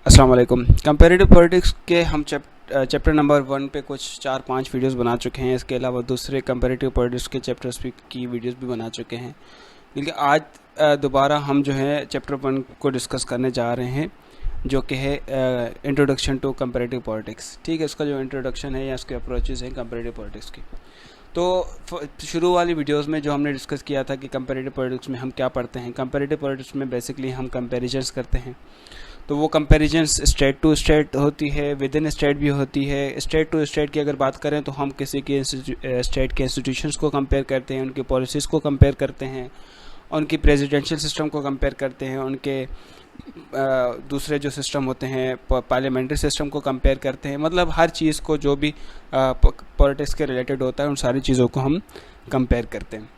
अस्सलाम वालेकुम। Comparative politics के हम चैप्टर नंबर 1 पे कुछ 4-5 वीडियोस बना चुके हैं। इसके अलावा दूसरे कंपैरेटिव पॉलिटिक्स के चैप्टर्स की वीडियोस भी बना चुके हैं, लेकिन आज दोबारा हम जो है चैप्टर 1 को डिस्कस करने जा रहे हैं, जो कि है इंट्रोडक्शन टू कंपैरेटिव पॉलिटिक्स। ठीक है, इसका जो इंट्रोडक्शन है या इसके अप्रोचेस हैं कंपैरेटिव पॉलिटिक्स की। तो शुरू वाली वीडियोस में जो हमने डिस्कस किया था कि कंपैरेटिव पॉलिटिक्स में हम क्या पढ़ते हैं। कंपैरेटिव पॉलिटिक्स में बेसिकली हम कंपैरिजन्स करते हैं। तो वो कंपैरिजन्स स्टेट टू स्टेट होती है, विद इन स्टेट भी होती है। स्टेट टू स्टेट की अगर बात करें तो हम किसी के स्टेट के इंस्टीट्यूशंस को कंपेयर करते हैं, उनकी पॉलिसीज़ को कंपेयर करते हैं, उनकी प्रेसिडेंशियल सिस्टम को कंपेयर करते हैं, उनके दूसरे जो सिस्टम होते हैं पार्लियामेंट्री सिस्टम को कंपेयर करते हैं। मतलब हर चीज़ को जो भी पॉलिटिक्स के रिलेटेड होता है उन सारी चीज़ों को हम कंपेयर करते हैं।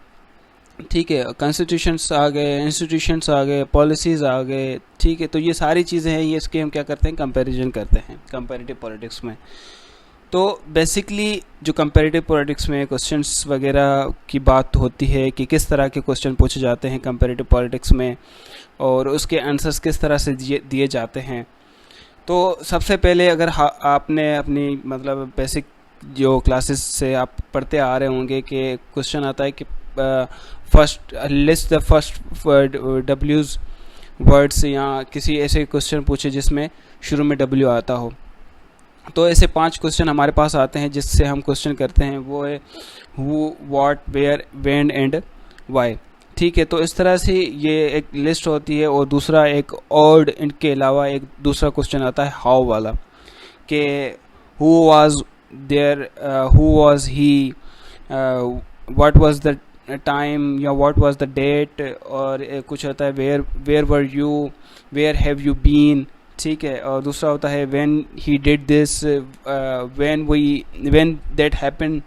ठीक है, कॉन्स्टिट्यूशंस आ गए, इंस्टीट्यूशंस आ गए, पॉलिसीज़ आ गए। ठीक है, तो ये सारी चीज़ें हैं, ये इसके हम क्या करते हैं, कंपैरिजन करते हैं कंपैरेटिव पॉलिटिक्स में। तो बेसिकली जो कंपैरेटिव पॉलिटिक्स में क्वेश्चंस वगैरह की बात होती है कि किस तरह के क्वेश्चन पूछे जाते हैं कंपैरेटिव पॉलिटिक्स में और उसके आंसर्स किस तरह से दिए जाते हैं। तो सबसे पहले अगर आपने अपनी मतलब बेसिक जो क्लासेस से आप पढ़ते आ रहे होंगे कि क्वेश्चन आता है कि फर्स्ट लिस्ट द फर्स्ट डब्ल्यूज वर्ड्स, या किसी ऐसे क्वेश्चन पूछे जिसमें शुरू में डब्ल्यू आता हो। तो ऐसे 5 क्वेश्चन हमारे पास आते हैं जिससे हम क्वेश्चन करते हैं, वो है who, what, where, when and why. ठीक है, तो इस तरह से ये एक लिस्ट होती है। और दूसरा एक और इनके अलावा एक दूसरा क्वेश्चन आता है हाउ वाला, कि who was there, who was he, what was the time या व्हाट वाज द डेट। और कुछ होता है where were you, where have you been. ठीक है, और दूसरा होता है when he did this, when that happened.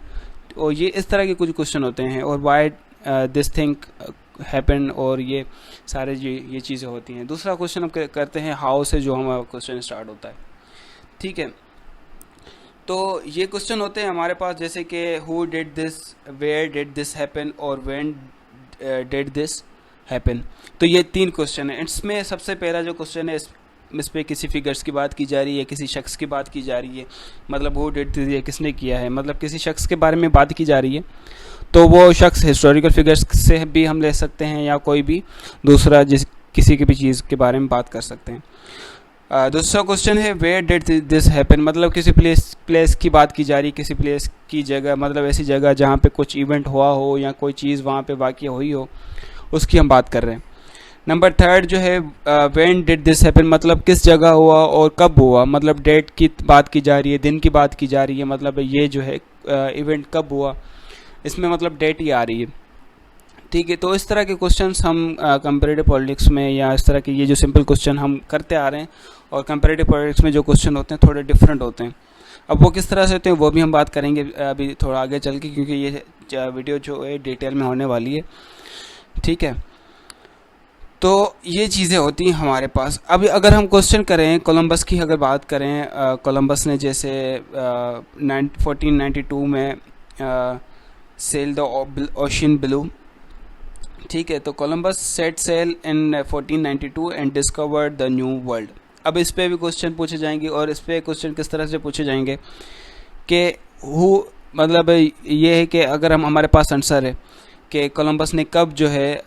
और ये इस तरह के कुछ क्वेश्चन होते हैं। और व्हाई दिस थिंग हैपन, और ये सारे ये चीज़ें होती हैं। दूसरा क्वेश्चन हम करते हैं हाउ से, जो हमारा क्वेश्चन स्टार्ट होता है। ठीक है, तो ये क्वेश्चन होते हैं हमारे पास, जैसे कि who did this, where did this happen, और व्हेन डिड दिस हैपन। तो ये 3 क्वेश्चन है। इसमें सबसे पहला जो क्वेश्चन है, इस पे किसी फिगर्स की बात की जा रही है, किसी शख्स की बात की जा रही है। मतलब हु डिड दिस, ये किसने किया है, मतलब किसी शख्स के बारे में बात की जा रही है। तो वो शख्स हिस्टोरिकल फिगर्स से भी हम ले सकते हैं, या कोई भी दूसरा किसी की भी चीज़ के बारे में बात कर सकते हैं। दूसरा क्वेश्चन है वेयर डिड दिस हैपन, मतलब किसी प्लेस की बात की जा रही है, किसी प्लेस की जगह, मतलब ऐसी जगह जहाँ पे कुछ इवेंट हुआ हो या कोई चीज़ वहाँ पे वाक़या हुई हो, उसकी हम बात कर रहे हैं। नंबर 3 जो है व्हेन डिड दिस हैपन, मतलब किस जगह हुआ और कब हुआ, मतलब डेट की बात की जा रही है, दिन की बात की जा रही है, मतलब ये जो है इवेंट कब हुआ, इसमें मतलब डेट ही आ रही है। ठीक है, तो इस तरह के क्वेश्चंस हम कंपैरेटिव पॉलिटिक्स में, या इस तरह के ये जो सिंपल क्वेश्चन हम करते आ रहे हैं। और कंपैरेटिव पॉलिटिक्स में जो क्वेश्चन होते हैं थोड़े डिफरेंट होते हैं। अब वो किस तरह से होते हैं वो भी हम बात करेंगे अभी थोड़ा आगे चल के, क्योंकि ये वीडियो जो है डिटेल में होने वाली है। ठीक है, तो ये चीज़ें होती हैं हमारे पास। अभी अगर हम क्वेश्चन करें कोलंबस की, अगर बात करें, कोलंबस ने जैसे 1492 में सेल द ओशन ब्लू। ठीक है, तो Columbus set sail in 1492 and discovered the new world. अब इस पे भी क्वेश्चन पूछे जाएंगे, और इस पे क्वेश्चन किस तरह से पूछे जाएंगे कि हु, मतलब ये है कि अगर हमारे पास आंसर है कि कोलंबस ने कब जो है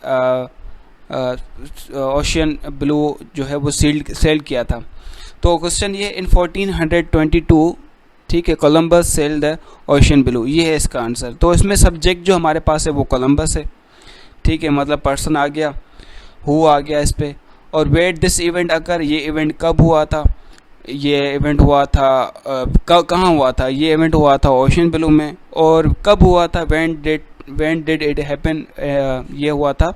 ओशियन ब्लू जो है वो सेल किया था, तो क्वेश्चन ये इन 1422। ठीक है, Columbus sail the ocean blue, ये है इसका आंसर। तो इसमें सब्जेक्ट जो हमारे पास है वो कोलंबस है। ठीक है, मतलब पर्सन आ गया, हु आ गया इस पे। और वेयर दिस इवेंट अकर, ये इवेंट कब हुआ था, ये इवेंट हुआ था कहाँ हुआ था, ये इवेंट हुआ था ओशियन ब्लू में। और कब हुआ था, व्हेन डिड इट हैपन, ये हुआ था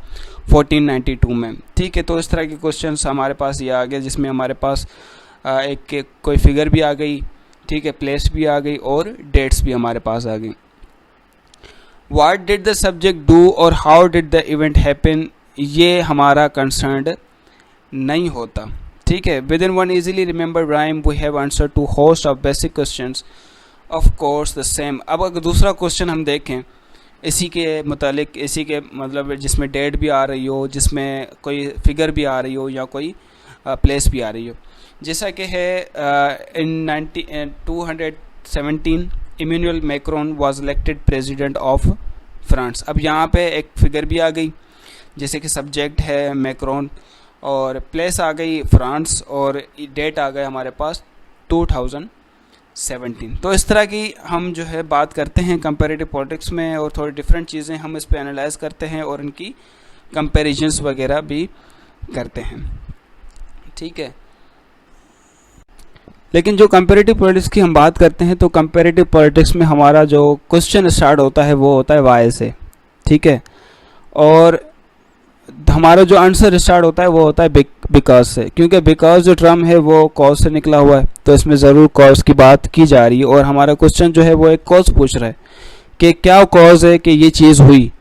1492 में। ठीक है, तो इस तरह के क्वेश्चंस हमारे पास ये आ गए, जिसमें हमारे पास एक कोई फिगर भी आ गई। ठीक है, प्लेस भी आ गई और डेट्स भी हमारे पास आ गई। What did the subject do और how did the event happen, ये हमारा कंसर्न नहीं होता। ठीक है, within one easily remember rhyme we have answer to host of basic questions of course the same. अब अगर दूसरा क्वेश्चन हम देखें इसी के मुतालिक, इसी के मतलब जिसमें डेट भी आ रही हो, जिसमें कोई फिगर भी आ रही हो, या कोई प्लेस भी आ रही हो। जैसा कि है in 217 Emmanuel Macron was elected president of France. अब यहाँ पे एक फिगर भी आ गई, जैसे कि सब्जेक्ट है मैक्रोन और प्लेस आ गई फ्रांस और डेट आ गया हमारे पास 2017। तो इस तरह की हम जो है बात करते हैं कंपैरेटिव पॉलिटिक्स में, और थोड़ी डिफरेंट चीज़ें हम इस पे एनालाइज करते हैं और इनकी कंपैरिजंस वगैरह भी करते हैं। ठीक है, लेकिन जो कंपैरेटिव पॉलिटिक्स की हम बात करते हैं तो कंपैरेटिव पॉलिटिक्स में हमारा जो क्वेश्चन स्टार्ट होता है वो होता है वाई से। ठीक है, और हमारा जो आंसर स्टार्ट होता है वो होता है बिकॉज से, क्योंकि बिकॉज जो टर्म है वो कॉज से निकला हुआ है, तो इसमें ज़रूर कॉज की बात की जा रही है। और हमारा क्वेश्चन जो है वो एक कॉज पूछ रहा है कि क्या कॉज है कि ये चीज़ हुई।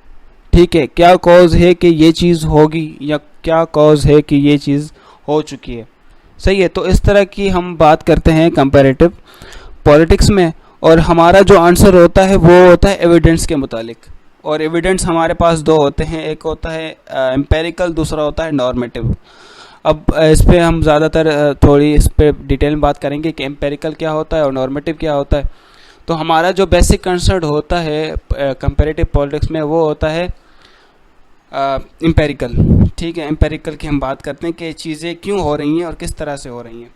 ठीक है, क्या कॉज है कि ये चीज़ होगी, या क्या कॉज है कि ये चीज़ हो चुकी है। सही है, तो इस तरह की हम बात करते हैं कंपैरेटिव पॉलिटिक्स में। और हमारा जो आंसर होता है वो होता है एविडेंस के मुतालिक, और एविडेंस हमारे पास दो होते हैं, एक होता है एम्पेरिकल, दूसरा होता है नॉर्मेटिव। अब इस पे हम ज़्यादातर थोड़ी इस पे डिटेल में बात करेंगे कि एम्पेरिकल क्या होता है और नॉर्मेटिव क्या होता है। तो हमारा जो बेसिक कंसर्न होता है कंपैरेटिव पॉलिटिक्स में वो होता है एम्पेरिकल। ठीक है, एम्पेरिकल की हम बात करते हैं कि चीज़ें क्यों हो रही हैं और किस तरह से हो रही हैं।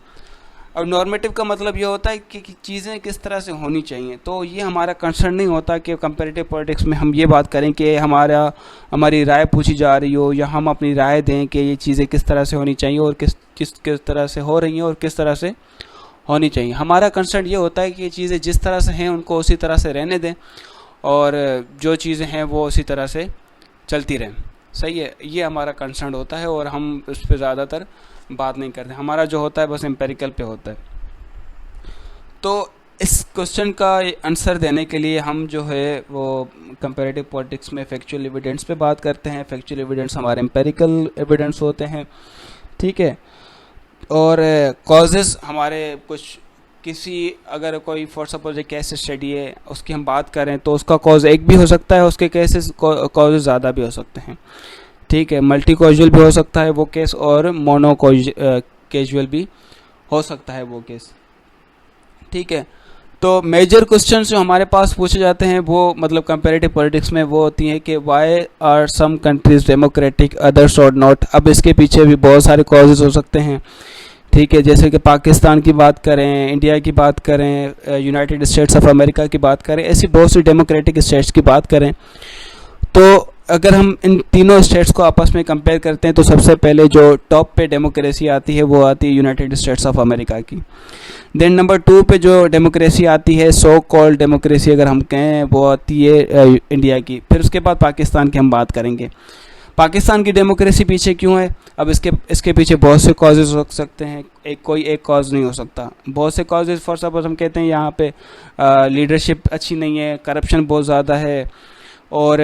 अब नॉर्मेटिव का मतलब ये होता है कि चीज़ें किस तरह से होनी चाहिए। तो ये हमारा कंसर्न नहीं होता कि कंपैरेटिव पॉलिटिक्स में हम ये बात करें कि हमारी राय पूछी जा रही हो, या हम अपनी राय दें कि ये चीज़ें किस तरह से होनी चाहिए और किस तरह से हो रही हैं और किस तरह से होनी चाहिए। हमारा कंसर्न ये होता है कि ये चीज़ें जिस तरह से हैं उनको उसी तरह से रहने दें, और जो चीज़ें हैं वो उसी तरह से चलती रहें। सही है, ये हमारा कंसर्न होता है, और हम उस पर ज़्यादातर बात नहीं करते। हमारा जो होता है बस एम्पेरिकल पे होता है। तो इस क्वेश्चन का आंसर देने के लिए हम जो है वो कंपैरेटिव पॉलिटिक्स में फैक्चुअल एविडेंस पे बात करते हैं। फैक्चुअल एविडेंस हमारे एम्पेरिकल एविडेंस होते हैं। ठीक है, और कॉजेज़ हमारे कुछ अगर कोई फॉर सपोज एक केस स्टडी है उसकी हम बात करें तो उसका कॉज एक भी हो सकता है, उसके केसेस कॉजेज ज़्यादा भी हो सकते हैं। ठीक है, मल्टी कॉजुअल भी हो सकता है वो केस, और मोनो कैजुअल भी हो सकता है वो केस। ठीक है, तो मेजर क्वेश्चन जो हमारे पास पूछे जाते हैं वो मतलब कंपैरेटिव पॉलिटिक्स में वो होती हैं कि why are some countries democratic others और नॉट। अब इसके पीछे भी बहुत सारे कॉजेज हो सकते हैं। ठीक है, जैसे कि पाकिस्तान की बात करें, इंडिया की बात करें, यूनाइटेड स्टेट्स ऑफ अमेरिका की बात करें, ऐसी बहुत सी डेमोक्रेटिक स्टेट्स की बात करें, तो अगर हम इन तीनों स्टेट्स को आपस में कंपेयर करते हैं तो सबसे पहले जो टॉप पे डेमोक्रेसी आती है वो आती है यूनाइटेड स्टेट्स ऑफ अमेरिका की। देन नंबर 2 पे जो डेमोक्रेसी आती है, सो कॉल्ड डेमोक्रेसी अगर हम कहें, वो आती है इंडिया की। फिर उसके बाद पाकिस्तान की हम बात करेंगे। पाकिस्तान की डेमोक्रेसी पीछे क्यों है? अब इसके पीछे बहुत से कॉजेज़ हो सकते हैं, कोई एक कॉज नहीं हो सकता। बहुत से कॉजेज़, फॉर सपोज हम कहते हैं यहाँ पे लीडरशिप अच्छी नहीं है, करप्शन बहुत ज़्यादा है, और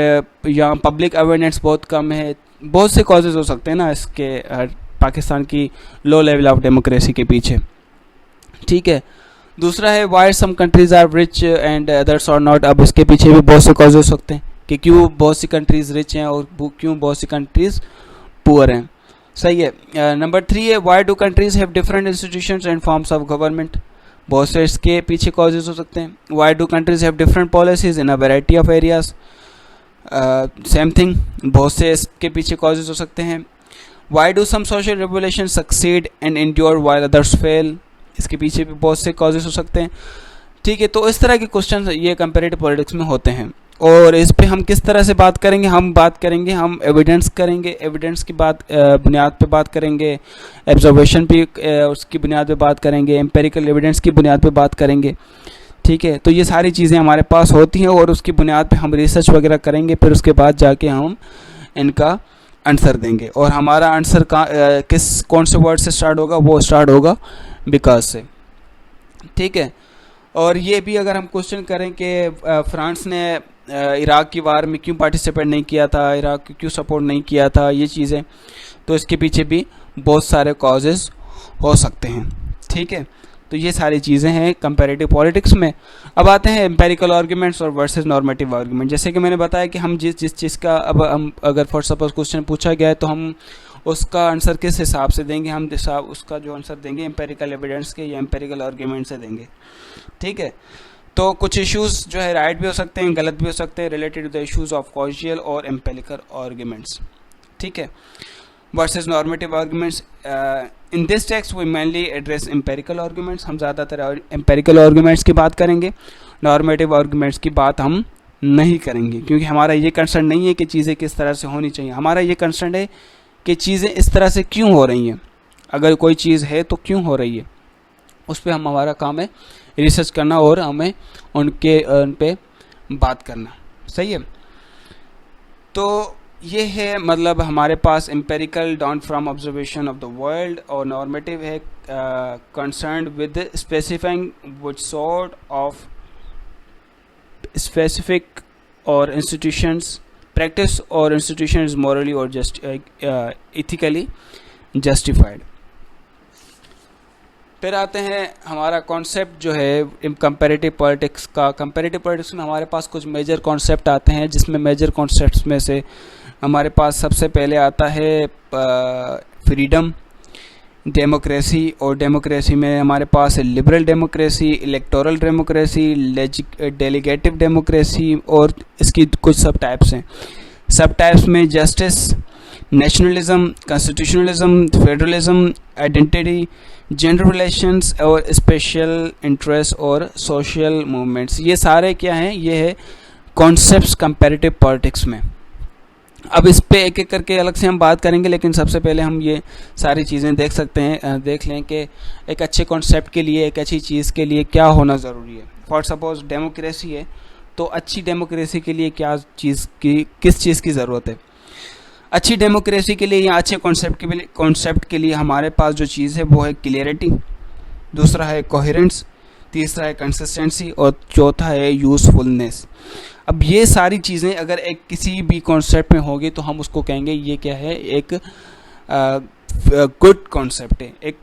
यहाँ पब्लिक अवेयरनेस बहुत कम है। बहुत से कॉजेज़ हो सकते हैं ना इसके पाकिस्तान की लो लेवल ऑफ डेमोक्रेसी के पीछे। ठीक है, दूसरा है why some countries are rich and others are not. अब इसके पीछे भी बहुत से कॉजेज़ हो सकते हैं कि क्यों बहुत सी कंट्रीज़ रिच हैं और क्यों बहुत सी कंट्रीज़ पुअर हैं। सही है। नंबर 3 है why do countries have different institutions and forms of government. बहुत से इसके पीछे कॉजेज़ हो सकते हैं। Why do countries have different policies in a variety of areas. Same thing, बहुत से इसके पीछे कॉजेज़ हो सकते हैं। Why do some social regulation succeed and endure while others fail. इसके पीछे भी बहुत से कॉजेज़ हो सकते हैं। ठीक है, तो इस तरह के क्वेश्चन ये कंपैरेटिव पॉलिटिक्स में होते हैं। और इस पे हम किस तरह से बात करेंगे? हम एविडेंस करेंगे, एविडेंस की बुनियाद पे बात करेंगे, ऑब्जर्वेशन भी उसकी बुनियाद पे बात करेंगे, एम्पेरिकल एविडेंस की बुनियाद पे बात करेंगे। ठीक है, तो ये सारी चीज़ें हमारे पास होती हैं और उसकी बुनियाद पे हम रिसर्च वगैरह करेंगे, फिर उसके बाद जाके हम इनका आंसर देंगे। और हमारा आंसर कौन से वर्ड से स्टार्ट होगा? वो स्टार्ट होगा बिकॉज से। ठीक है, और ये भी अगर हम क्वेश्चन करें कि फ्रांस ने इराक़ की वार में क्यों पार्टिसिपेट नहीं किया था, इराक़ को क्यों सपोर्ट नहीं किया था, ये चीज़ें, तो इसके पीछे भी बहुत सारे कॉजेज़ हो सकते हैं। ठीक है, तो ये सारी चीज़ें हैं कंपैरेटिव पॉलिटिक्स में। अब आते हैं एम्पेरिकल आर्ग्यूमेंट्स और वर्सेस नॉर्मेटिव आर्ग्यूमेंट। जैसे कि मैंने बताया कि हम जिस चीज़ का अब हम अगर फॉर सपोज क्वेश्चन पूछा गया है तो हम उसका आंसर किस हिसाब से देंगे, हम उसका जो आंसर देंगे एम्पेरिकल एविडेंस के या एम्पेरिकल आर्ग्यूमेंट से देंगे। ठीक है, तो कुछ इश्यूज जो है राइट भी हो सकते हैं, गलत भी हो सकते हैं, related to the issues of causal और एम्पेरिकल आर्ग्यूमेंट्स। ठीक है, versus normative arguments. In this text we mainly address empirical arguments, हम ज़्यादातर एम्पेरिकल आर्ग्यूमेंट्स की बात करेंगे, नॉर्मेटिव आर्ग्यूमेंट्स की बात हम नहीं करेंगे, क्योंकि हमारा ये कंसर्न नहीं है कि चीज़ें किस तरह से होनी चाहिए, हमारा ये कंसर्न है कि चीज़ें इस तरह से क्यों हो रही हैं, अगर कोई चीज़ है तो क्यों हो रही है, उस पर हमारा काम है रिसर्च करना और हमें उन पे बात करना। सही है, तो ये है मतलब हमारे पास empirical down from observation of the world, और नॉर्मेटिव है concern with specifying which sort of specific और इंस्टीट्यूशंस प्रैक्टिस और इंस्टीट्यूशन इज मॉरली और इथिकली जस्टिफाइड। फिर आते हैं हमारा कॉन्सेप्ट जो है कंपैरेटिव पॉलिटिक्स का। कंपैरेटिव पॉलिटिक्स में हमारे पास कुछ मेजर कॉन्सेप्ट आते हैं, जिसमें मेजर कॉन्सेप्ट्स में से हमारे पास सबसे पहले आता है फ्रीडम, डेमोक्रेसी, और डेमोक्रेसी में हमारे पास liberal democracy, electoral democracy, delegative democracy, और इसकी कुछ सब टाइप्स हैं। सब टाइप्स में justice, nationalism, constitutionalism, federalism, identity, gender relations और स्पेशल इंटरेस्ट और सोशल मूवमेंट्स, ये सारे क्या हैं, ये है कॉन्सेप्ट्स कंपैरेटिव पॉलिटिक्स में। अब इस पे एक एक करके अलग से हम बात करेंगे, लेकिन सबसे पहले हम ये सारी चीज़ें देख लें कि एक अच्छे कॉन्सेप्ट के लिए, एक अच्छी चीज़ के लिए क्या होना ज़रूरी है। फॉर सपोज डेमोक्रेसी है, तो अच्छी डेमोक्रेसी के लिए किस चीज़ की ज़रूरत है। अच्छी डेमोक्रेसी के लिए या अच्छे कॉन्सेप्ट के लिए हमारे पास जो चीज़ है वो है क्लियरिटी, दूसरा है कोहेरेंस, तीसरा है कंसिस्टेंसी, और चौथा है यूज़फुलनेस। अब ये सारी चीज़ें अगर एक किसी भी कॉन्सेप्ट में होगी तो हम उसको कहेंगे ये क्या है, एक गुड कॉन्सेप्ट है, एक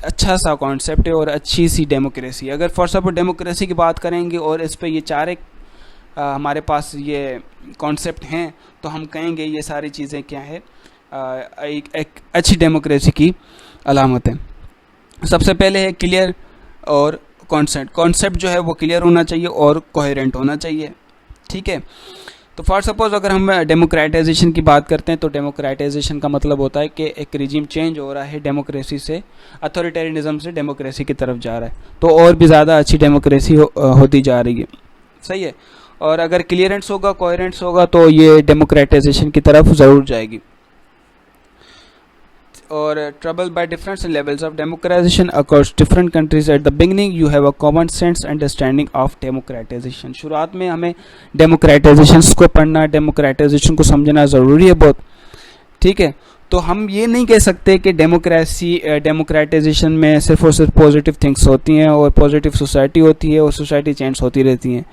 अच्छा सा कॉन्सेप्ट है और अच्छी सी डेमोक्रेसी। अगर फॉर सपोज डेमोक्रेसी की बात करेंगे और इस पे ये चार हमारे पास ये कॉन्सेप्ट हैं, तो हम कहेंगे ये सारी चीज़ें क्या है, एक अच्छी डेमोक्रेसी की अलामत है। सबसे पहले है क्लियर और कॉन्सेप्ट जो है वो क्लियर होना चाहिए और कोहेरेंट होना चाहिए। ठीक है, तो फॉर सपोज अगर हम डेमोक्रेटाइजेशन की बात करते हैं, तो डेमोक्रेटाइजेशन का मतलब होता है कि एक रिजीम चेंज हो रहा है, डेमोक्रेसी से अथॉरिटेरियनिज्म से डेमोक्रेसी की तरफ जा रहा है, तो और भी ज़्यादा अच्छी डेमोक्रेसी होती जा रही है। सही है, और अगर क्लियरेंस होगा, कोहेरेंस होगा, तो ये डेमोक्रेटाइजेशन की तरफ ज़रूर जाएगी। और trouble by different levels of democratization across different countries at the beginning you have a common sense understanding of democratization. शुरुआत में हमें डेमोक्रेटाइजेशन को पढ़ना, डेमोक्रेटाइजेशन को समझना ज़रूरी है बहुत। ठीक है, तो हम ये नहीं कह सकते कि डेमोक्रेटाइजेशन में सिर्फ और सिर्फ पॉजिटिव थिंग्स होती हैं और पॉजिटिव सोसाइटी होती है और सोसाइटी चेंज होती रहती है।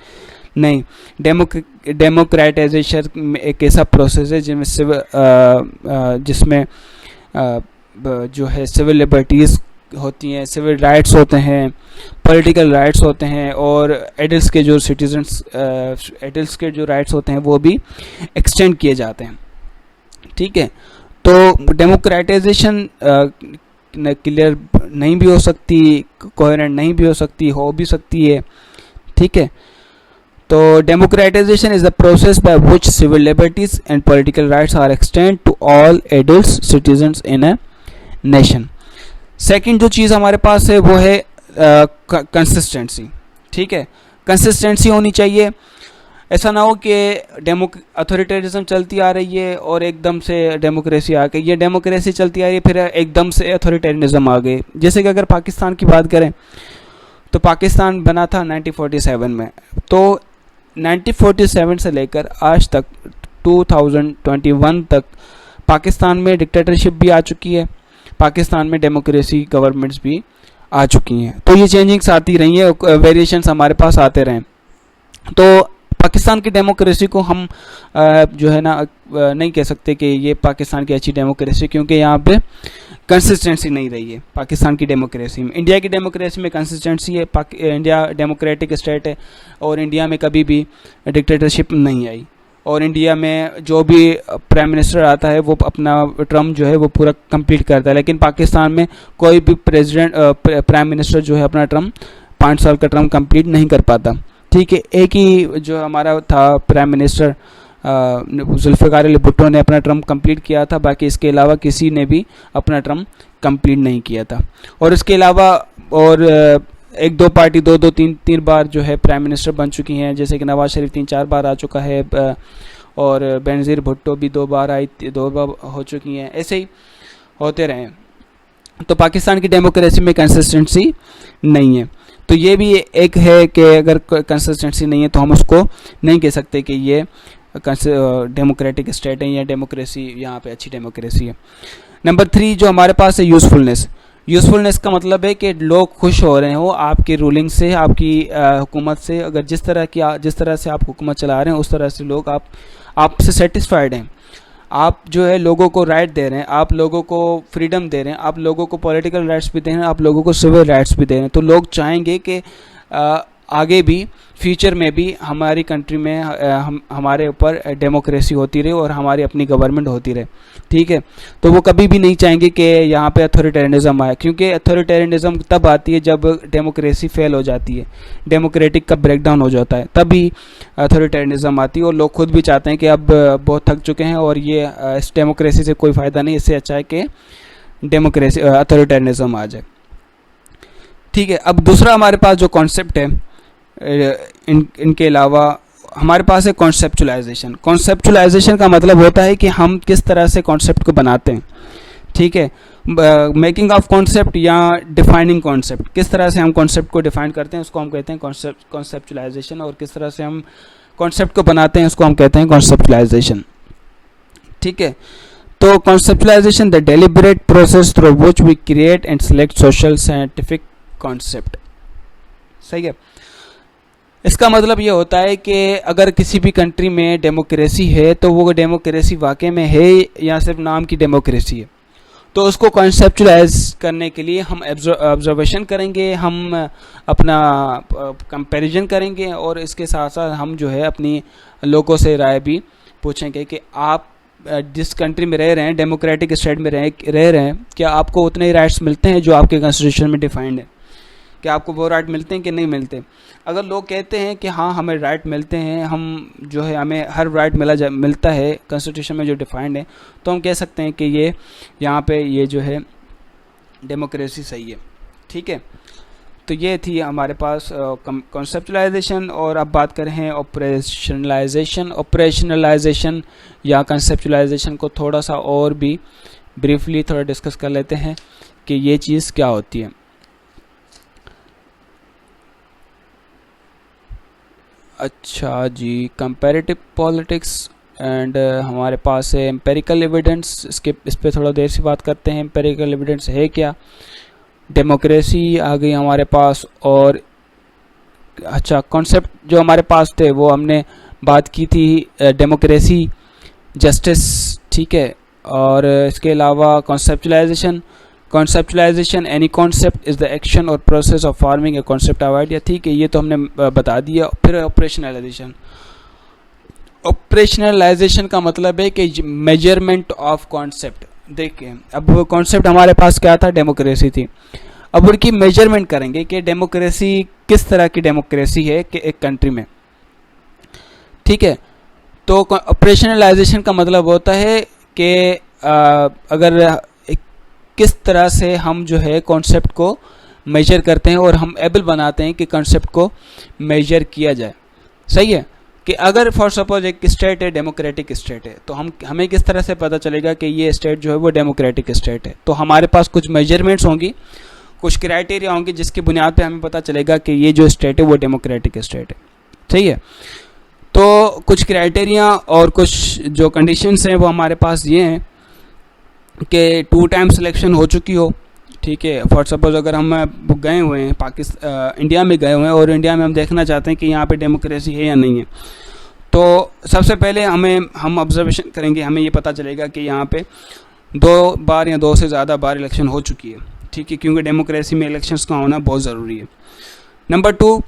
नहीं, डेमोक्रेटाइजेशन एक ऐसा प्रोसेस है जिसमें जो है सिविल लिबर्टीज़ होती हैं, सिविल राइट्स होते हैं, पॉलिटिकल राइट्स होते हैं, और एडल्ट्स के जो राइट्स होते हैं वो भी एक्सटेंड किए जाते हैं। ठीक है, तो डेमोक्रेटाइजेशन क्लियर नहीं भी हो सकती, कोहेरेंट नहीं भी हो सकती, हो भी सकती है। ठीक है, तो democratization is the process by which civil liberties and political rights are extend to all adults citizens in a nation. Second जो चीज़ हमारे पास है वो है कंसिस्टेंसी। ठीक है, कंसिस्टेंसी होनी चाहिए। ऐसा ना हो कि अथॉरिटेरिज्म चलती आ रही है और एकदम से डेमोक्रेसी आ गई, ये डेमोक्रेसी चलती आ रही है फिर एकदम से अथॉरिटेरिज्म आ गए। जैसे कि अगर पाकिस्तान की बात करें तो पाकिस्तान बना था 1947 में, तो 1947 से लेकर आज तक 2021 तक पाकिस्तान में डिक्टेटरशिप भी आ चुकी है, पाकिस्तान में डेमोक्रेसी गवर्नमेंट्स भी आ चुकी हैं। तो ये चेंजिंग्स आती रही हैं, वेरिएशंस हमारे पास आते रहे। तो पाकिस्तान की डेमोक्रेसी को हम जो है ना नहीं कह सकते कि ये पाकिस्तान की अच्छी डेमोक्रेसी, क्योंकि यहाँ पे कंसिस्टेंसी नहीं रही है पाकिस्तान की डेमोक्रेसी में। इंडिया की डेमोक्रेसी में कंसिस्टेंसी है, इंडिया डेमोक्रेटिक स्टेट है और इंडिया में कभी भी डिक्टेटरशिप नहीं आई। और इंडिया में जो भी प्राइम मिनिस्टर आता है वो अपना टर्म जो है वो पूरा कंप्लीट करता है, लेकिन पाकिस्तान में कोई भी प्रेसिडेंट प्राइम मिनिस्टर जो है अपना टर्म 5 साल का टर्म कंप्लीट नहीं कर पाता। ठीक है, एक ही जो हमारा था प्राइम मिनिस्टर जुल्फ़िकार अली भुट्टो ने अपना टर्म कंप्लीट किया था, बाकी इसके अलावा किसी ने भी अपना टर्म कंप्लीट नहीं किया था। और इसके अलावा और एक दो पार्टी दो तीन बार जो है प्राइम मिनिस्टर बन चुकी हैं, जैसे कि नवाज शरीफ 3-4 बार आ चुका है और बेनज़ीर भुट्टो भी 2 बार हो चुकी हैं, ऐसे ही होते रहे। तो पाकिस्तान की डेमोक्रेसी में कंसिस्टेंसी नहीं है। तो ये भी एक है कि अगर कंसिस्टेंसी नहीं है तो हम उसको नहीं कह सकते कि ये डेमोक्रेटिक स्टेट है या डेमोक्रेसी यहाँ पे अच्छी डेमोक्रेसी है। नंबर 3 जो हमारे पास है यूज़फुलनेस का मतलब है कि लोग खुश हो रहे हो आपकी रूलिंग से, आपकी हुकूमत से। अगर जिस तरह से आप हुकूमत चला रहे हैं उस तरह से लोग आपसे सेटिस्फाइड हैं। आप जो है लोगों को राइट दे रहे हैं, आप लोगों को फ्रीडम दे रहे हैं, आप लोगों को पॉलिटिकल राइट्स भी दे रहे हैं, आप लोगों को सिविल राइट्स भी दे रहे हैं। तो लोग चाहेंगे कि आगे भी फ्यूचर में भी हमारी कंट्री में हमारे ऊपर डेमोक्रेसी होती रहे और हमारी अपनी गवर्नमेंट होती रहे। ठीक है, तो वो कभी भी नहीं चाहेंगे कि यहाँ पे अथॉरिटेरियनिज्म आए, क्योंकि अथॉरिटेरियनिज्म तब आती है जब डेमोक्रेसी फेल हो जाती है, डेमोक्रेटिक का ब्रेकडाउन हो जाता है, तभी अथॉरिटेरियनिज्म आती है। और लोग खुद भी चाहते हैं कि अब बहुत थक चुके हैं और ये इस डेमोक्रेसी से कोई फ़ायदा नहीं, इससे अच्छा है कि डेमोक्रेसी अथॉरिटेरियनिज्म आ जाए। ठीक है, अब दूसरा हमारे पास जो कॉन्सेप्ट है इनके अलावा हमारे पास है कॉन्सेप्चुलाइजेशन का मतलब होता है कि हम किस तरह से कॉन्सेप्ट को बनाते हैं। ठीक है, मेकिंग ऑफ कॉन्सेप्ट या डिफाइनिंग कॉन्सेप्ट, किस तरह से हम कॉन्सेप्ट को डिफाइन करते हैं उसको हम कहते हैं कॉन्सेप्चुलाइजेशन, और किस तरह से हम कॉन्सेप्ट को बनाते हैं उसको हम कहते हैं कॉन्सेप्चुलाइजेशन। ठीक है, तो conceptualization the deliberate process through which we create and select social scientific concept. सही है, इसका मतलब ये होता है कि अगर किसी भी कंट्री में डेमोक्रेसी है तो वो डेमोक्रेसी वाकई में है या सिर्फ नाम की डेमोक्रेसी है। तो उसको कॉन्सेप्चुलाइज करने के लिए हम ऑब्जर्वेशन करेंगे, हम अपना कंपैरिजन करेंगे, और इसके साथ साथ हम जो है अपनी लोगों से राय भी पूछेंगे कि आप जिस कंट्री में रह रहे हैं, डेमोक्रेटिक स्टेट में रह रहे हैं, क्या आपको उतने ही राइट्स मिलते हैं जो आपके कॉन्स्टिट्यूशन में डिफाइंड है? क्या आपको वो राइट मिलते हैं कि नहीं मिलते? अगर लोग कहते हैं कि हाँ हमें राइट मिलते हैं, हम जो है हमें हर राइट मिलता है कॉन्स्टिट्यूशन में जो डिफाइंड है, तो हम कह सकते हैं कि ये यहाँ पे ये जो है डेमोक्रेसी सही है। ठीक है, तो ये थी हमारे पास कॉन्सेप्चुलाइजेशन। और अब बात करें ऑपरेशनलाइजेशन या कंसेप्चुलाइजेशन को थोड़ा सा और भी ब्रीफली थोड़ा डिस्कस कर लेते हैं कि ये चीज़ क्या होती है। अच्छा जी, कंपैरेटिव पॉलिटिक्स एंड हमारे पास है एम्पेरिकल एविडेंस। इस पे थोड़ा देर से बात करते हैं। एम्पेरिकल एविडेंस है क्या? डेमोक्रेसी आ गई हमारे पास। और अच्छा, कॉन्सेप्ट जो हमारे पास थे वो हमने बात की थी डेमोक्रेसी, जस्टिस। ठीक है, और इसके अलावा conceptualization any concept is the action और process of forming a concept of idea. ठीक है, ये तो हमने बता दिया। फिर ऑपरेशनलाइजेशन का मतलब है कि मेजरमेंट ऑफ कॉन्सेप्ट। देखिए, अब कॉन्सेप्ट हमारे पास क्या था? डेमोक्रेसी थी। अब उनकी मेजरमेंट करेंगे कि डेमोक्रेसी किस तरह की डेमोक्रेसी है कि एक कंट्री में। ठीक है, तो ऑपरेशनलाइजेशन का मतलब होता है कि अगर किस तरह से हम जो है कॉन्सेप्ट को मेजर करते हैं और हम एबल बनाते हैं कि कॉन्सेप्ट को मेजर किया जाए। सही है, कि अगर फॉर सपोज एक स्टेट है, डेमोक्रेटिक स्टेट है, तो हमें किस तरह से पता चलेगा कि ये स्टेट जो है वो डेमोक्रेटिक स्टेट है? तो हमारे पास कुछ मेजरमेंट्स होंगी, कुछ क्राइटेरिया होंगे जिसकी बुनियाद पे हमें पता चलेगा कि ये जो स्टेट है वो डेमोक्रेटिक स्टेट है। सही है, तो कुछ क्राइटेरिया और कुछ जो कंडीशंस हैं वो हमारे पास ये हैं कि 2 टाइम सिलेक्शन हो चुकी हो। ठीक है, फॉर सपोज अगर हम गए हुए हैं इंडिया में गए हुए हैं और इंडिया में हम देखना चाहते हैं कि यहाँ पे डेमोक्रेसी है या नहीं है, तो सबसे पहले हम ऑब्जर्वेशन करेंगे, हमें ये पता चलेगा कि यहाँ पे 2 बार या 2 से ज़्यादा बार इलेक्शन हो चुकी है। ठीक है, क्योंकि डेमोक्रेसी में इलेक्शंस का होना बहुत ज़रूरी है। नंबर 2,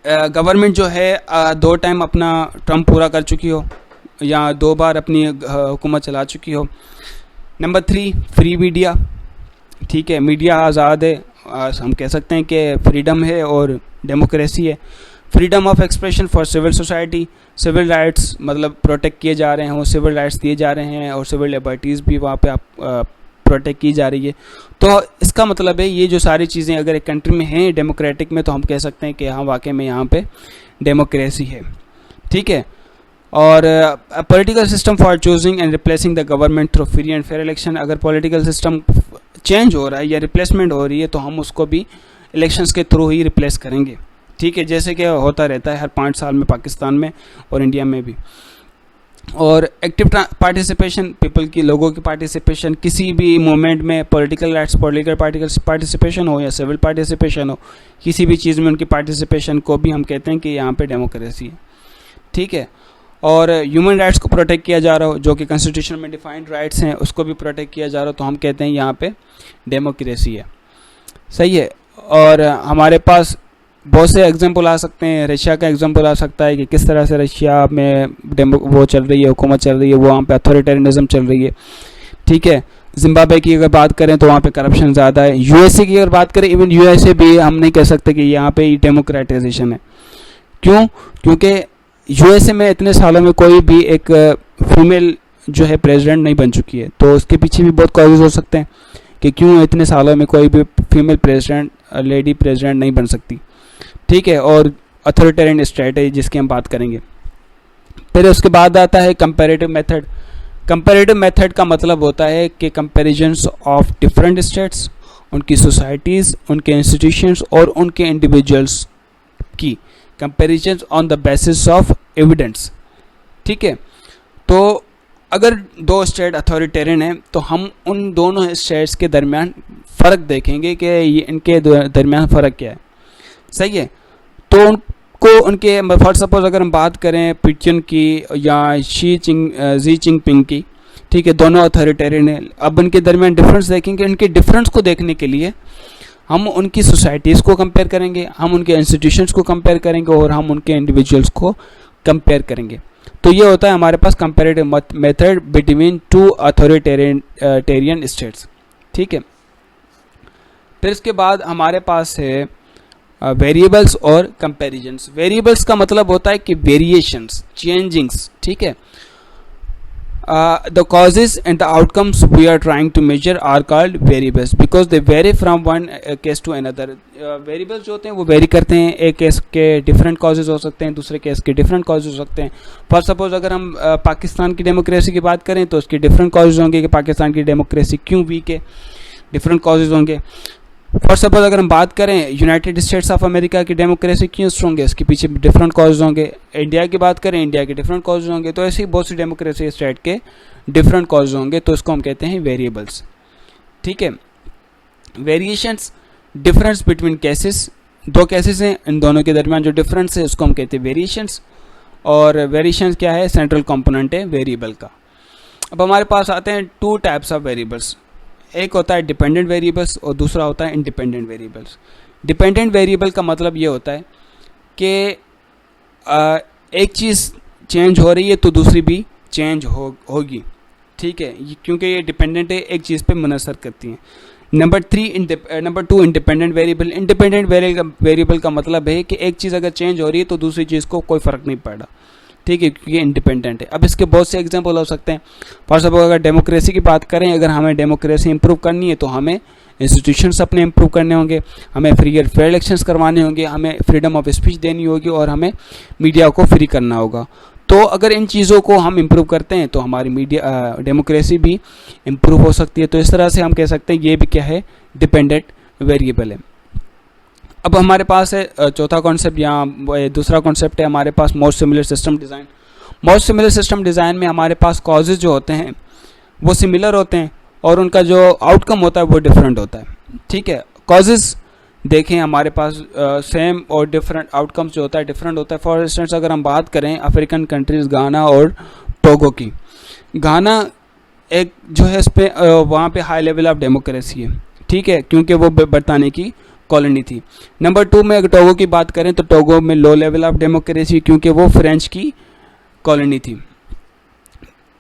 गवर्नमेंट जो है 2 टाइम अपना टर्म पूरा कर चुकी हो या 2 बार अपनी हुकूमत चला चुकी हो। नंबर 3 फ्री मीडिया, ठीक है, मीडिया आज़ाद है, हम कह सकते हैं कि फ्रीडम है और डेमोक्रेसी है। Freedom of expression for civil society, civil rights मतलब प्रोटेक्ट किए जा रहे हैं, वो सिविल राइट्स दिए जा रहे हैं और सिविल लिबर्टीज़ भी वहाँ पे आप प्रोटेक्ट की जा रही है। तो इसका मतलब है ये जो सारी चीज़ें अगर एक कंट्री में हैं डेमोक्रेटिक में, तो हम कह सकते हैं कि हाँ वाकई में यहाँ पे डेमोक्रेसी है, ठीक है। और political system for choosing and replacing the government through free and fair election, अगर पॉलिटिकल सिस्टम चेंज हो रहा है या रिप्लेसमेंट हो रही है तो हम उसको भी इलेक्शंस के थ्रू ही रिप्लेस करेंगे, ठीक है, जैसे कि होता रहता है हर 5 साल में पाकिस्तान में और इंडिया में भी। और एक्टिव पार्टिसिपेशन, पीपल की, लोगों की पार्टिसिपेशन किसी भी मूवमेंट में, पॉलिटिकल राइट्स, पॉलिटिकल पार्टिसिपेशन हो या सिविल पार्टिसिपेशन हो, किसी भी चीज़ में उनकी पार्टिसिपेशन को भी हम कहते हैं कि यहाँ पे डेमोक्रेसी है, ठीक है। और ह्यूमन राइट्स को प्रोटेक्ट किया जा रहा हो, जो कि कॉन्स्टिट्यूशन में डिफाइंड राइट्स हैं उसको भी प्रोटेक्ट किया जा रहा हो, तो हम कहते हैं यहाँ पे डेमोक्रेसी है, सही है। और हमारे पास बहुत से एग्जाम्पल आ सकते हैं, रशिया का एग्जाम्पल आ सकता है कि किस तरह से रशिया में वो चल रही है, हुकूमत चल रही है, वो वहाँ पे अथॉरिटेरियनिज्म चल रही है, ठीक है। जिम्बाब्वे की अगर बात करें तो वहाँ पे करप्शन ज़्यादा है। यूएसए की अगर बात करें, इवन यूएसए भी हम नहीं कह सकते कि यहाँ पे डेमोक्रेटाइजेशन है। क्यों? क्योंकि यूएसए में इतने सालों में कोई भी एक फीमेल जो है प्रेसिडेंट नहीं बन चुकी है, तो उसके पीछे भी बहुत कॉजेज हो सकते हैं कि क्यों इतने सालों में कोई भी फीमेल प्रेसिडेंट, लेडी प्रेसिडेंट नहीं बन सकती, ठीक है। और अथॉरिटेरियन स्ट्रेटजी जिसकी हम बात करेंगे। फिर उसके बाद आता है कंपैरेटिव मेथड। कंपैरेटिव मेथड का मतलब होता है कि कंपैरिजन्स ऑफ डिफरेंट स्टेट्स, उनकी सोसाइटीज़, उनके इंस्टीट्यूशंस और उनके इंडिविजुअल्स की comparison on the basis of evidence, ठीक है। तो अगर 2 स्टेट अथॉरिटेरियन हैं तो हम उन दोनों स्टेट्स के दरमियान फ़र्क देखेंगे कि ये इनके दरमियान फ़र्क क्या है, सही है। तो उनको उनके फॉर सपोज अगर हम बात करें पुतिन की या शी जिनपिंग की, ठीक है, दोनों अथॉरिटेरियन हैं। अब उनके दरमियान डिफरेंस देखेंगे, इनके डिफरेंस को देखने के लिए हम उनकी सोसाइटीज़ को कंपेयर करेंगे, हम उनके इंस्टीट्यूशंस को कंपेयर करेंगे और हम उनके इंडिविजुअल्स को कंपेयर करेंगे। तो ये होता है हमारे पास comparative method between 2 authoritarian states, ठीक है। फिर इसके बाद हमारे पास है वेरिएबल्स और कंपैरिजन्स। वेरिएबल्स का मतलब होता है कि वेरिएशंस, चेंजिंग्स, ठीक है। The causes and the outcomes we are trying to measure are called variables because they vary from one case to another. Variables जो होते हैं वो वेरी करते हैं, एक केस के डिफरेंट कॉजेज हो सकते हैं, दूसरे केस के डिफरेंट कॉजेज हो सकते हैं। फॉर सपोज अगर हम पाकिस्तान की डेमोक्रेसी की बात करें तो उसके डिफरेंट कॉजेज होंगे कि पाकिस्तान की डेमोक्रेसी क्यों वीक है, डिफरेंट कॉजेज होंगे। फॉर सपोज अगर हम बात करें यूनाइटेड स्टेट्स ऑफ अमेरिका की डेमोक्रेसी क्यों स्ट्रॉन्ग है, इसके पीछे डिफरेंट कॉजेज होंगे। इंडिया की बात करें, इंडिया के डिफरेंट कॉजेज होंगे। तो ऐसे ही बहुत सी डेमोक्रेसी स्टेट के डिफरेंट कॉजेज होंगे, तो इसको हम कहते हैं वेरिएबल्स, ठीक है। Variations, difference between cases, 2 cases हैं, इन दोनों के दरमियान जो डिफरेंस है उसको हम कहते हैं वेरिएशंस। और वेरिएशंस क्या है? सेंट्रल कंपोनेंट है वेरिएबल का। अब हमारे पास आते हैं 2 टाइप्स ऑफ वेरिएबल्स, एक होता है डिपेंडेंट वेरिएबल्स और दूसरा होता है इंडिपेंडेंट वेरिएबल्स। डिपेंडेंट वेरिएबल का मतलब ये होता है कि एक चीज़ चेंज हो रही है तो दूसरी भी चेंज होगी, ठीक है, क्योंकि ये डिपेंडेंट है, एक चीज़ पे मुनसर करती हैं। Number 2 independent variable. Independent variable का मतलब है कि एक चीज़ अगर चेंज हो रही है तो दूसरी चीज़ को कोई फ़र्क नहीं पड़ रहा, ठीक है, क्योंकि इंडिपेंडेंट है। अब इसके बहुत से एग्जांपल हो सकते हैं। फॉर सपोज अगर डेमोक्रेसी की बात करें, अगर हमें डेमोक्रेसी इंप्रूव करनी है तो हमें इंस्टीट्यूशंस अपने इंप्रूव करने होंगे, हमें फ्री और फेयर इलेक्शंस करवाने होंगे, हमें फ्रीडम ऑफ स्पीच देनी होगी और हमें मीडिया को फ्री करना होगा। तो अगर इन चीज़ों को हम इम्प्रूव करते हैं तो हमारी मीडिया डेमोक्रेसी भी इम्प्रूव हो सकती है। तो इस तरह से हम कह सकते हैं ये भी क्या है, डिपेंडेंट वेरिएबल है। अब हमारे पास है चौथा कॉन्सेप्ट, या दूसरा कॉन्सेप्ट है हमारे पास most similar system design. Most similar system design में हमारे पास कॉजेज जो होते हैं वो सिमिलर होते हैं और उनका जो आउटकम होता है वो डिफरेंट होता है, ठीक है। कॉजेज देखें हमारे पास सेम और डिफरेंट आउटकम्स जो होता है डिफरेंट होता है। फॉर इंस्टेंस अगर हम बात करें अफ्रीकन कंट्रीज़ गाना और टोगो की, गाना एक जो है इस पर वहाँ पे हाई लेवल ऑफ डेमोक्रेसी है, ठीक है, क्योंकि वो बरतानिया की कॉलोनी थी। नंबर 2 में अगर टोगो की बात करें तो टोगो में लो लेवल ऑफ डेमोक्रेसी, क्योंकि वो फ्रेंच की कॉलोनी थी।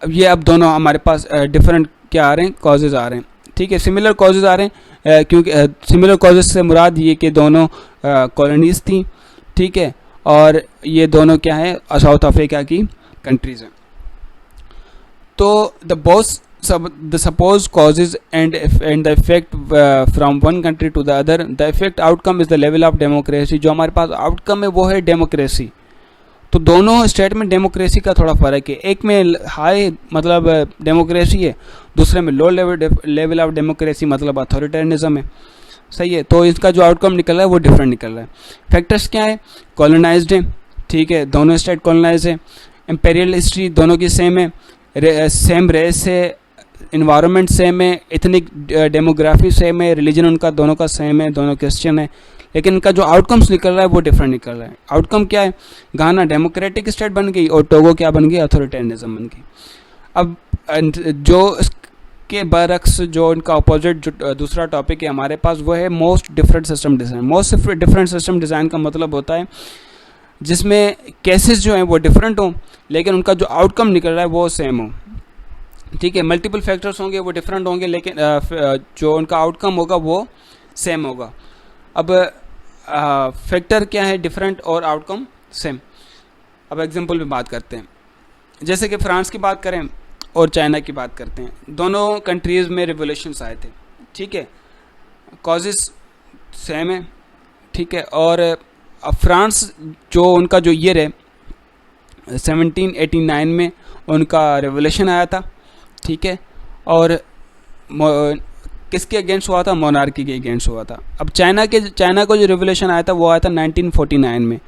अब ये अब दोनों हमारे पास डिफरेंट क्या आ रहे हैं, कॉजेज़ आ रहे हैं, ठीक है, सिमिलर कॉजेज़ आ रहे हैं, क्योंकि सिमिलर कॉजेज़ से मुराद ये कि दोनों कॉलोनीज़ थी, ठीक है, और ये दोनों क्या है, साउथ अफ्रीका की कंट्रीज़ हैं। तो the supposed causes and the effect from one country to the other, the effect outcome is the level of democracy। जो हमारे पास आउटकम है वो है डेमोक्रेसी। तो दोनों स्टेट में डेमोक्रेसी का थोड़ा फ़र्क है, एक में हाई मतलब डेमोक्रेसी है, दूसरे में लो लेवल ऑफ डेमोक्रेसी मतलब अथॉरिटेरियनिज्म है, सही है। तो इसका जो आउटकम निकल रहा है वो डिफरेंट निकल रहा है। फैक्टर्स क्या है, कॉलोनाइज्ड है, ठीक है, दोनों स्टेट कॉलोनाइज है, इंपीरियल हिस्ट्री दोनों की सेम है, सेम रेस है, इन्वायरमेंट सेम है, इथनिक डेमोग्राफी सेम है, रिलीजन उनका दोनों का सेम है, दोनों क्रिश्चियन है, लेकिन इनका जो आउटकम्स निकल रहा है वो डिफरेंट निकल रहा है। आउटकम क्या है, घाना डेमोक्रेटिक स्टेट बन गई और टोगो क्या बन गई, अथॉरिटेरियनिज्म बन गई। अब जो इसके बरक्स जो इनका अपोजिट जो दूसरा टॉपिक है हमारे पास वो है most different system design. Most different system design का मतलब होता है जिसमें केसेस जो हैं वो डिफरेंट हों लेकिन उनका जो आउटकम निकल रहा है वो सेम हो, ठीक है। मल्टीपल फैक्टर्स होंगे वो डिफरेंट होंगे लेकिन जो उनका आउटकम होगा वो सेम होगा। अब फैक्टर क्या है, डिफरेंट और आउटकम सेम। अब एग्जांपल में बात करते हैं, जैसे कि फ्रांस की बात करें और चाइना की बात करते हैं, दोनों कंट्रीज़ में रिवोल्यूशंस आए थे, ठीक है, कॉजेस सेम है, ठीक है। और अब फ्रांस जो उनका जो ईयर है 1789 में उनका रिवोल्यूशन आया था, ठीक है, और किसके अगेंस्ट हुआ था, मोनार्की के अगेंस्ट हुआ था। अब चाइना को जो रिवोल्यूशन आया था वो आया था 1949 में।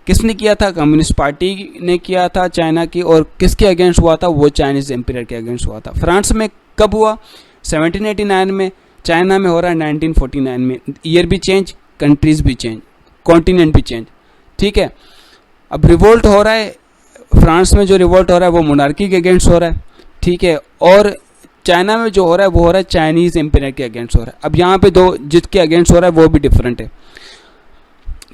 किसने किया था, कम्युनिस्ट पार्टी ने किया था चाइना की, और किसके अगेंस्ट हुआ था, वो चाइनीज़ एम्पायर के अगेंस्ट हुआ था। फ्रांस में कब हुआ, 1789 में, चाइना में हो रहा है 1949 में। ईयर भी चेंज, कंट्रीज़ भी चेंज, कॉन्टिनेंट भी चेंज, ठीक है। अब रिवोल्ट हो रहा है, फ्रांस में जो रिवोल्ट हो रहा है वो मोनार्की के अगेंस्ट हो रहा है, ठीक है, और चाइना में जो हो रहा है वो हो रहा है चाइनीज़ एम्पायर के अगेंस्ट हो रहा है। अब यहाँ पे दो जिसके अगेंस्ट हो रहा है वो भी डिफरेंट है,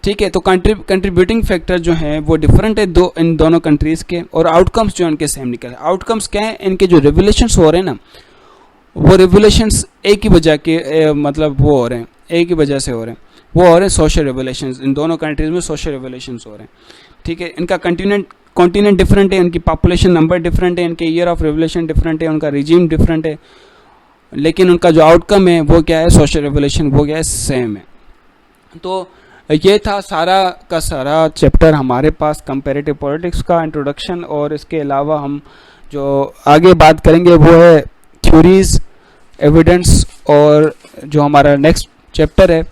ठीक है। तो कंट्रीब्यूटिंग फैक्टर जो है वो डिफरेंट है इन दोनों कंट्रीज़ के, और आउटकम्स जो इनके सेम निकल रहे हैं। आउटकम्स क्या है, इनके जो रिवोल्यूशंस हो रहे हैं ना, वो रिवोल्यूशंस एक ही वजह के मतलब वो हो रहे हैं, एक ही वजह से हो रहे हैं, वो हो रहे हैं सोशल रिवोल्यूशंस। इन दोनों कंट्रीज़ में सोशल रिवोल्यूशंस हो रहे हैं, ठीक है। इनका कॉन्टिनेंट डिफरेंट है, इनकी पॉपुलेशन नंबर डिफरेंट है, इनके ईयर ऑफ रिवोल्यूशन डिफरेंट है, उनका रिजीम डिफरेंट है, लेकिन उनका जो आउटकम है वो क्या है, सोशल रिवोल्यूशन, वो क्या है, सेम है। तो ये था सारा का सारा चैप्टर हमारे पास कंपैरेटिव पॉलिटिक्स का इंट्रोडक्शन। और इसके अलावा हम जो आगे बात करेंगे वो है थ्योरीज, एविडेंस, और जो हमारा नेक्स्ट चैप्टर है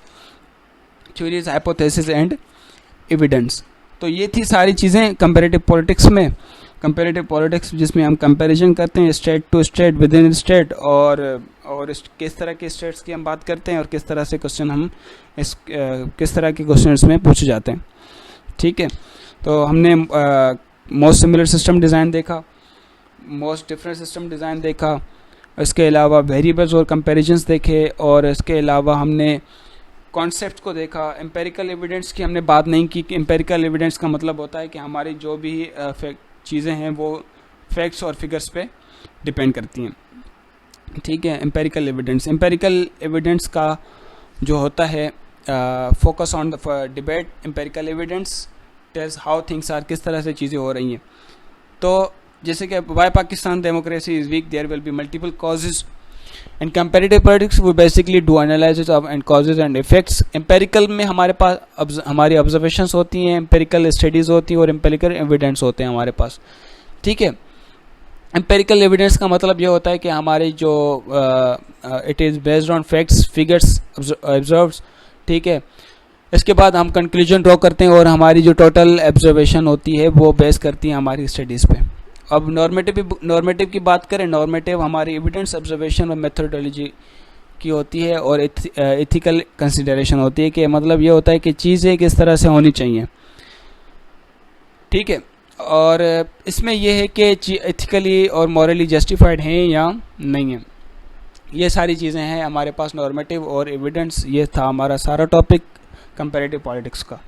थ्योरीज, हाइपोथेसिस एंड एविडेंस। तो ये थी सारी चीज़ें कंपैरेटिव पॉलिटिक्स में। कंपैरेटिव पॉलिटिक्स जिसमें हम कंपैरिजन करते हैं state to state, within state, और किस तरह के स्टेट्स की हम बात करते हैं और किस तरह से क्वेश्चन हम किस तरह के क्वेश्चन इसमें पूछे जाते हैं, ठीक है। तो हमने मोस्ट सिमिलर सिस्टम डिज़ाइन देखा, मोस्ट डिफरेंट सिस्टम डिज़ाइन देखा, इसके अलावा वेरिएबल्स और कंपैरिजंस देखे, और इसके अलावा हमने कॉन्सेप्ट को देखा। एम्पेरिकल एविडेंस की हमने बात नहीं की कि एम्पेरिकल एविडेंस का मतलब होता है कि हमारी जो भी चीज़ें हैं वो फैक्ट्स और फिगर्स पे डिपेंड करती हैं, ठीक है। एम्पेरिकल एविडेंस का जो होता है focus on the debate. Empirical evidence tells how things are, किस तरह से चीज़ें हो रही हैं। तो जैसे कि why Pakistan democracy is weak, there will be multiple causes. And comparative politics वो basically do analysis of and causes and effects. Empirical में हमारे पास हमारी ऑब्जर्वेशंस होती हैं, एम्पेरिकल स्टडीज़ होती हैं, और एम्पेरिकल एविडेंस होते हैं हमारे पास, ठीक है। एम्पेरिकल एविडेंस का मतलब ये होता है कि हमारी जो it is based on facts, figures, observes, ठीक है। इसके बाद हम कंक्लूजन ड्रॉ करते हैं और हमारी जो टोटल ऑब्जर्वेशन होती है वो बेस करती है हमारी स्टडीज़ पे। अब नॉर्मेटिव की बात करें, नॉर्मेटिव हमारी एविडेंस, ऑब्जर्वेशन और मेथोडोलॉजी की होती है, और एथिकल कंसिडरेशन होती है कि मतलब ये होता है कि चीज़ें किस तरह से होनी चाहिए, ठीक है। और इसमें यह है कि एथिकली और मॉरली जस्टिफाइड हैं या नहीं है। ये सारी चीज़ें हैं हमारे पास, नॉर्मेटिव और एविडेंस। ये था हमारा सारा टॉपिक कंपैरेटिव पॉलिटिक्स का।